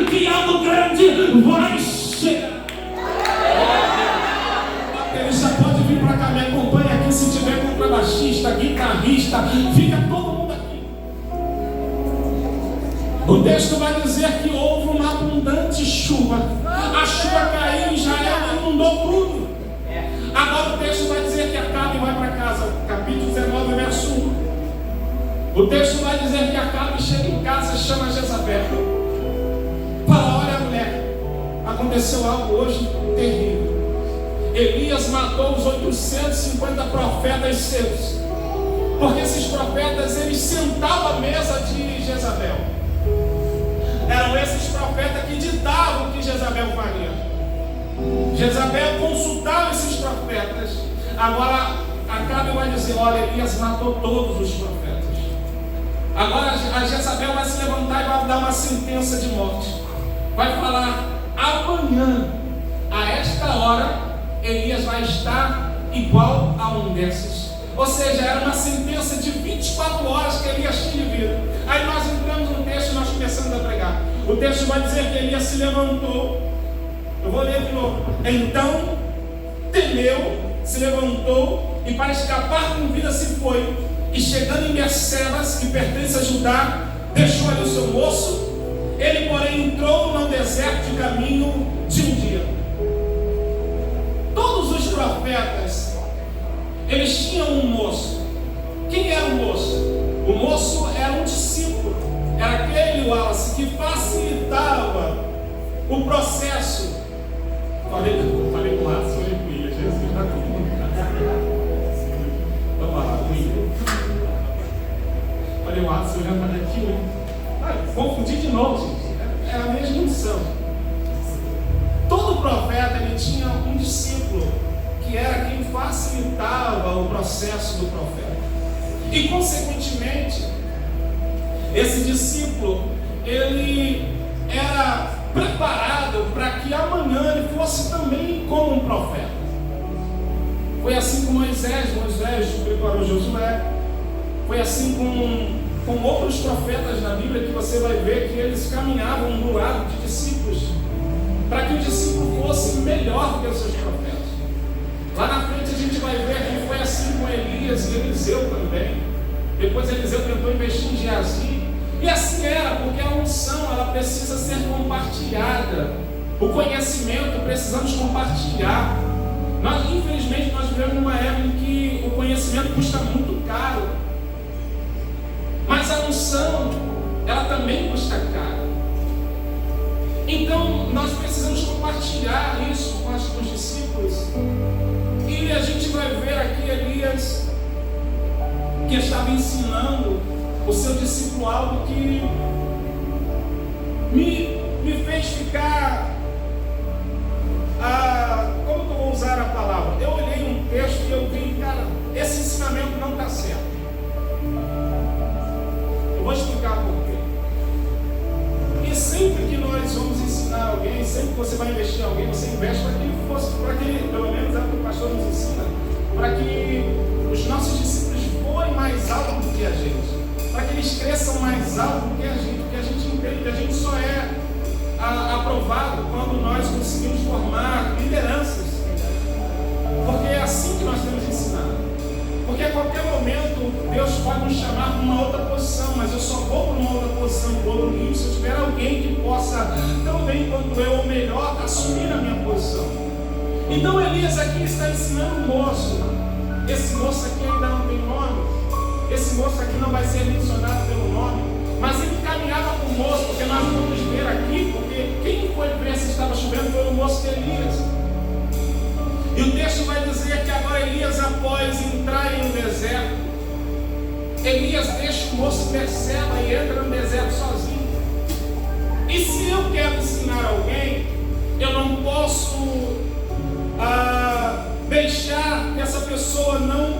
que algo grande vai chegar. Ele já pode vir para cá, me acompanha aqui se tiver contrabaixista, guitarrista, fica todo mundo aqui. O texto vai dizer que houve uma abundante chuva. A chuva caiu em Israel e inundou tudo. Agora o texto vai dizer que Acabe vai para casa, capítulo 19, verso 1. O texto vai dizer que Acabe chega em casa e chama Jezabel. Fala, olha mulher, aconteceu algo hoje terrível. Elias matou os 850 profetas seus. Porque esses profetas, eles sentavam à mesa de Jezabel. Eram esses profetas que ditavam o que Jezabel faria. Jezabel consultava esses profetas. Agora Acabe vai dizer, olha, Elias matou todos os profetas. Agora a Jezabel vai se levantar e vai dar uma sentença de morte. Vai falar, amanhã, a esta hora, Elias vai estar igual a um desses. Ou seja, era uma sentença de 24 horas que Elias tinha de vida. Aí nós entramos no texto e nós começamos a pregar. O texto vai dizer que Elias se levantou. Eu vou ler de novo. Então, temeu, se levantou e para escapar com vida se foi. E chegando em Bersebas, que pertence a Judá, deixou ali o seu moço. Ele, porém, entrou no deserto de caminho de um dia. Todos os profetas, eles tinham um moço. Quem era o moço? O moço era um discípulo. Era aquele, Wallace, que facilitava o processo. Falei com o Wallace, falei com ele, Jesus está comigo. Vamos lá, comigo. Falei, Wallace, olhando para aquilo. Confundi de novo, gente. É a mesma unção. Todo profeta, ele tinha um discípulo que era quem facilitava o processo do profeta. E, consequentemente, esse discípulo, ele era preparado para que amanhã ele fosse também como um profeta. Foi assim com Moisés preparou Josué. Foi assim com outros profetas na Bíblia, que você vai ver que eles caminhavam do lado de discípulos, para que o discípulo fosse melhor do que os seus profetas. Lá na frente a gente vai ver que foi assim com Elias e Eliseu também. Depois Eliseu tentou investir em Geazi. E assim era, porque a unção, ela precisa ser compartilhada. O conhecimento precisamos compartilhar. Infelizmente, nós vivemos numa época em que o conhecimento custa muito caro. Mas a unção, ela também custa caro. Então, nós precisamos compartilhar isso com os discípulos. E a gente vai ver aqui Elias, que estava ensinando o seu discípulo algo que me fez ficar, como que eu vou usar a palavra? Eu olhei um texto e eu vi, cara, esse ensinamento não está certo. Eu vou explicar por quê. E sempre que nós vamos ensinar alguém, sempre que você vai investir em alguém, você investe para que ele, pelo menos é o que o pastor nos ensina, para que os nossos discípulos voem mais alto do que a gente, para que eles cresçam mais alto do que a gente, porque a gente entende que a gente só é aprovado quando nós conseguimos formar lideranças, porque é assim que nós temos ensinado. Porque a qualquer momento Deus pode nos chamar para uma outra posição, mas eu só vou para uma outra posição de outro nível se eu tiver alguém que possa, tão bem quanto eu, ou melhor, assumir a minha posição. Então Elias aqui está ensinando um moço. Esse moço aqui ainda não tem nome. Esse moço aqui não vai ser mencionado pelo nome. Mas ele caminhava com o moço, porque nós vamos ver aqui, porque quem foi ver se estava chovendo foi o moço de Elias. E o texto vai dizer que agora Elias, após entrar em um deserto, Elias deixa o moço Berseba e entra no deserto sozinho. E se eu quero ensinar alguém, eu não posso deixar que essa pessoa não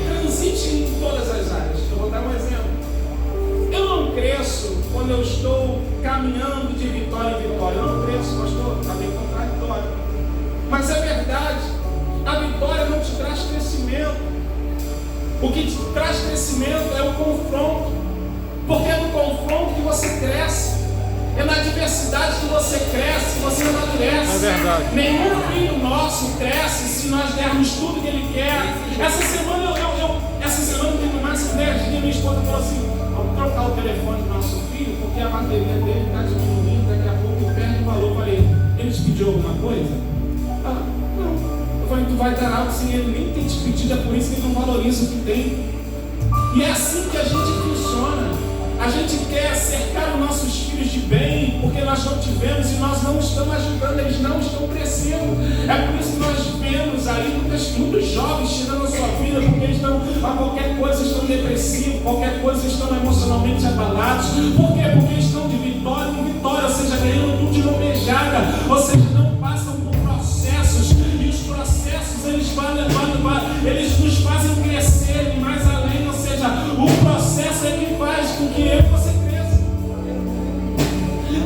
transite em todas as áreas. Eu vou dar um exemplo. Eu não cresço quando eu estou caminhando de vitória em vitória. Eu não cresço, pastor, está bem contraditório. Mas é verdade. A vitória não te traz crescimento. O que te traz crescimento é o confronto. Porque é no confronto que você cresce. É na adversidade velocidade que você cresce, você amadurece. É verdade. Nenhum filho nosso cresce se nós dermos tudo que ele quer. Essa semana eu tenho no máximo 10 dias, minha esposa falou assim: vamos trocar o telefone do nosso filho, porque a bateria dele está diminuindo, daqui a pouco perde o valor. Eu falei: ele te pediu alguma coisa? Ah, não. Eu falei: tu vai dar algo sem ele nem ter te pedido, é por isso que ele não valoriza o que tem. E é assim que a gente funciona. A gente quer cercar os nossos filhos de bem, porque nós não tivemos e nós não estamos ajudando, eles não estão crescendo. É por isso que nós vemos aí muitos jovens tirando a sua vida, porque eles estão, a qualquer coisa estão depressivos, qualquer coisa estão emocionalmente abalados. Por quê? Porque eles estão de vitória em vitória, ou seja, ganhando tudo de uma beijada, ou seja, não passam por processos, e os processos eles eles nos fazem crescer e mais além, ou seja, o processo é que faz com que eu e você cresça.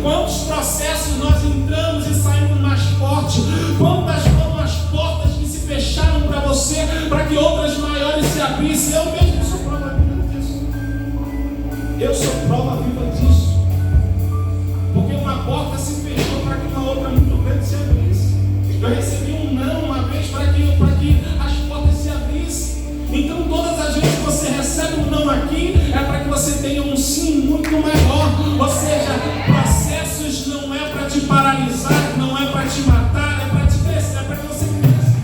Quantos processos nós entramos e saímos mais fortes? Quantas foram as portas que se fecharam para você, para que outras maiores se abrissem? Eu mesmo sou prova viva disso. Eu sou prova viva disso. Porque uma porta se fechou para que uma outra muito grande se abrisse. Eu recebi um não uma vez para que as portas se abrissem. Então todas as vezes que você recebe um não aqui, é para que você tenha um sim muito maior. Ou seja, processos não é para te paralisar, não é para te matar, é para te crescer, é para que você cresça.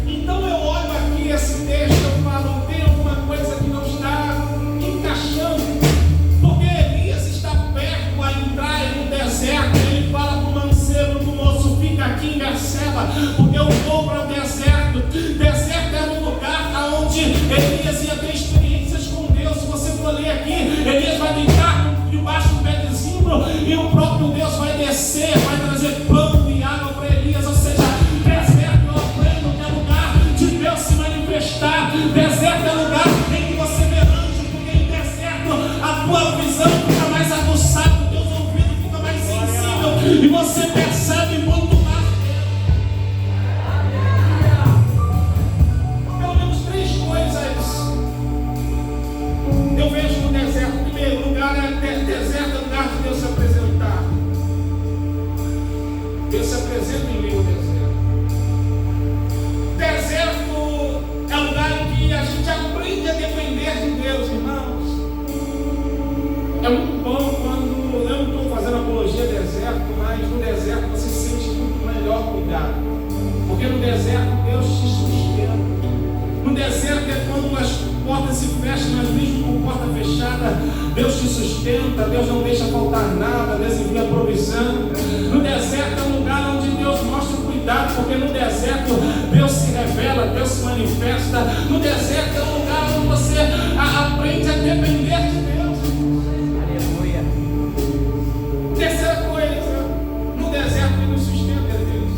Então eu olho aqui esse texto e eu falo: tem alguma coisa que não está encaixando. Porque Elias está perto a entrar no deserto. Ele fala para o mancebo do moço: fica aqui em Berseba, porque eu vou para o deserto. Deserto era um lugar onde Elias ia ter experiências com Deus. Se você for ler aqui, Elias vai deitar debaixo do pé de zimbro e o próprio Deus vai descer, vai trazer pão e água para Elias. Ou seja, deserto eu aprendo que é lugar de Deus se manifestar. Deserto é lugar em que você vê anjo, porque em deserto a tua visão fica mais aguçada, o teu ouvido fica mais sensível e você percebe muito mais. Eu vejo no deserto, em primeiro lugar, deserto é lugar de Deus se apresentar. Deus se apresenta em meio ao deserto. Deserto é lugar em que a gente aprende a depender de Deus, irmãos. É muito bom quando, eu não estou fazendo apologia ao deserto, mas no deserto você se sente muito melhor cuidado. Porque no deserto Deus te sustenta. No deserto é quando as portas se fecham, mas mesmo com porta fechada, Deus te sustenta, Deus não deixa faltar nada, Deus envia provisão. No deserto é um lugar onde Deus mostra o cuidado, porque no deserto Deus se revela, Deus se manifesta. No deserto é um lugar onde você aprende a depender de Deus. Aleluia. Terceira coisa, no deserto Ele nos sustenta, Deus.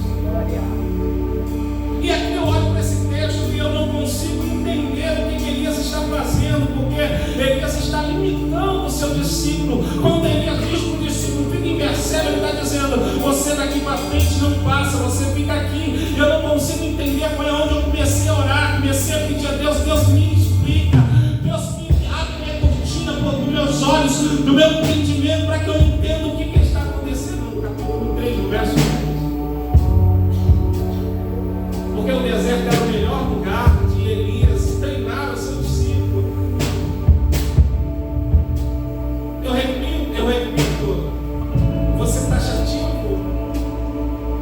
E aqui eu olho para esse texto e eu não consigo entender o que Elias está fazendo, porque Elias está limitando o seu discípulo. Quando Elias diz para o discípulo: fica em Berseba, ele está dizendo: você daqui para frente não passa, você fica aqui. Eu não consigo entender. Foi onde eu comecei a orar, comecei a pedir a Deus: Deus me explica, Deus me abre minha cortina dos meus olhos, do meu entendimento, para que eu entenda o que está acontecendo. No capítulo 3, no verso 10. Porque o deserto era o melhor lugar de Elias treinar o seu discípulo. Eu repito, você está chativo?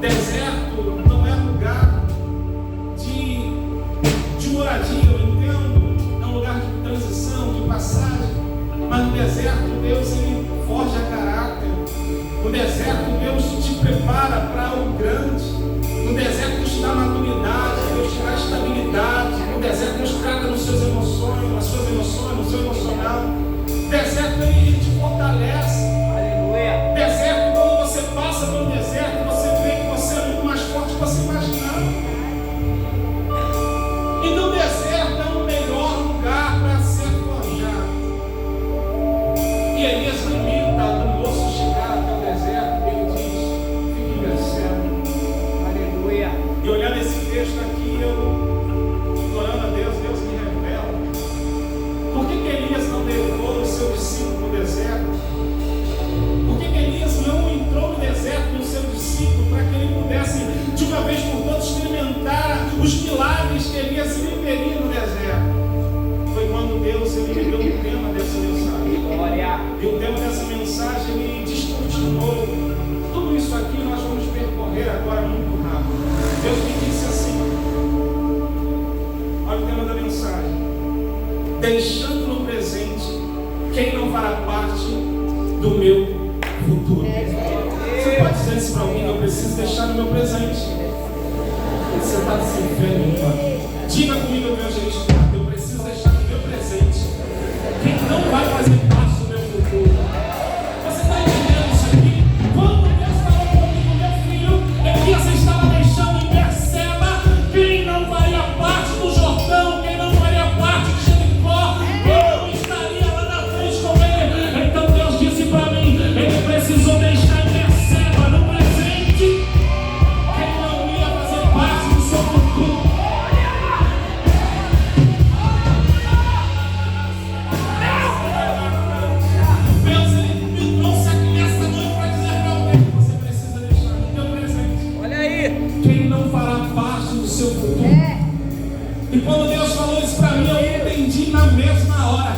Deserto não é lugar de moradia, eu entendo. É um lugar de transição, de passagem. Mas no deserto Deus ele forja caráter. No deserto Deus te prepara para o grande. No deserto Deus te dá maturidade, Deus te dá estabilidade. No deserto Deus trata nas suas emoções, no seu emocional. No deserto Ele te fortalece. Aleluia. Deserto, quando você passa pelo deserto, você vê que você é muito mais forte do que você imaginava. Então o deserto é o melhor lugar para ser forjado. E Elias limita o moço chegar até o deserto, ele diz: fique em Berseba. Aleluia. E olhando esse texto aqui, eu orando a Deus, Deus me revela. Por que Elias não levou o seu discípulo para o deserto? deixando no presente quem não fará parte do meu futuro. Você pode dizer isso para alguém? Eu preciso deixar no meu presente. Você está se vendo, irmão? Diga comigo, meu gente, eu preciso deixar no meu presente quem não vai fazer parte do meu futuro. Você está entendendo isso aqui? Quando Deus falou comigo, meu filho, Elias estava deixando em Berseba quem não faria parte do Jordão, quem não faria parte de Jericó, eu não estaria lá na frente com ele. Então Deus disse para mim, ele precisou deixar em Berseba no presente quem não ia fazer parte do seu futuro. Deus, ele me trouxe aqui nessa noite para dizer para alguém que você precisa deixar no teu presente. Olha aí. Quem não fará parte do seu futuro. E quando Deus falou isso para mim, eu entendi na mesma hora.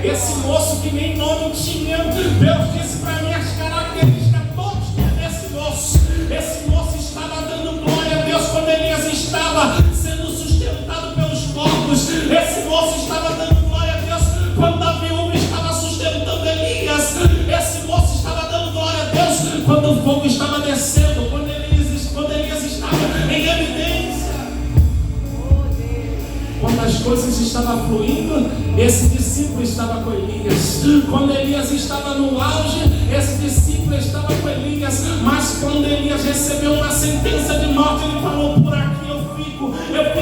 Esse moço que nem nome tinha, Deus disse para mim as características todas desse moço. Esse moço estava dando glória a Deus quando Elias estava sendo sustentado pelos corpos. Esse moço estava dando glória a Deus quando a viúva estava sustentando Elias. Esse moço estava dando glória a Deus quando o fogo estava descendo, quando Elias estava em evidência. Quando as coisas estavam fluindo, esse discípulo estava com Elias. Quando Elias estava no auge, esse discípulo estava com Elias. Mas quando Elias recebeu uma sentença de morte, ele falou: por aqui eu fico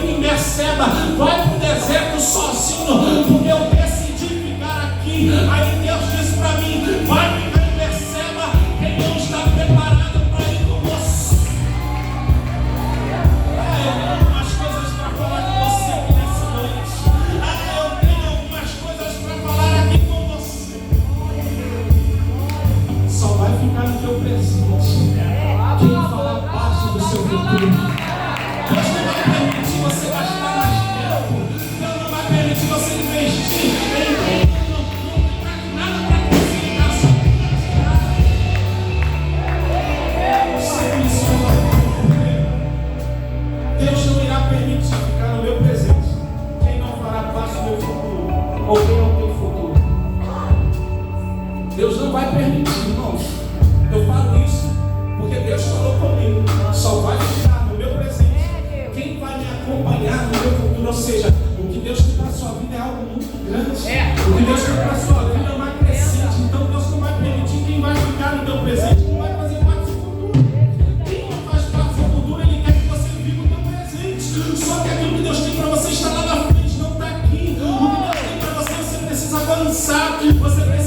em Berseba, vai para o deserto sozinho, porque eu decidi ficar aqui. Aí Deus disse para mim: vai ficar em Berseba, quem não está preparado para ir com você. Eu tenho algumas coisas para falar com você aqui nessa noite. Eu tenho algumas coisas para falar aqui com você. Só vai ficar no teu presente quem fará parte do seu futuro. Deus não vai permitir você gastar mais tempo. Deus não vai permitir você investir em quem não tem nada para conseguir na sua vida. Deus não irá permitir ficar no meu presente quem não fará parte do meu futuro ou quem não tem futuro. Deus não vai permitir, irmãos. Eu falo isso porque Deus falou comigo. Só vai ficar no meu presente quem vai me acompanhar no meu futuro. Ou seja, o que Deus tem para a sua vida é algo muito grande. O que Deus tem para a sua vida é uma crescente. Então Deus não vai permitir quem vai ficar no teu presente, não vai fazer parte do futuro. Quem não faz parte do futuro, Ele quer que você viva o teu presente. Só que aquilo que Deus tem para você está lá na frente, não está aqui. O que Deus tem para você, você precisa avançar. Você precisa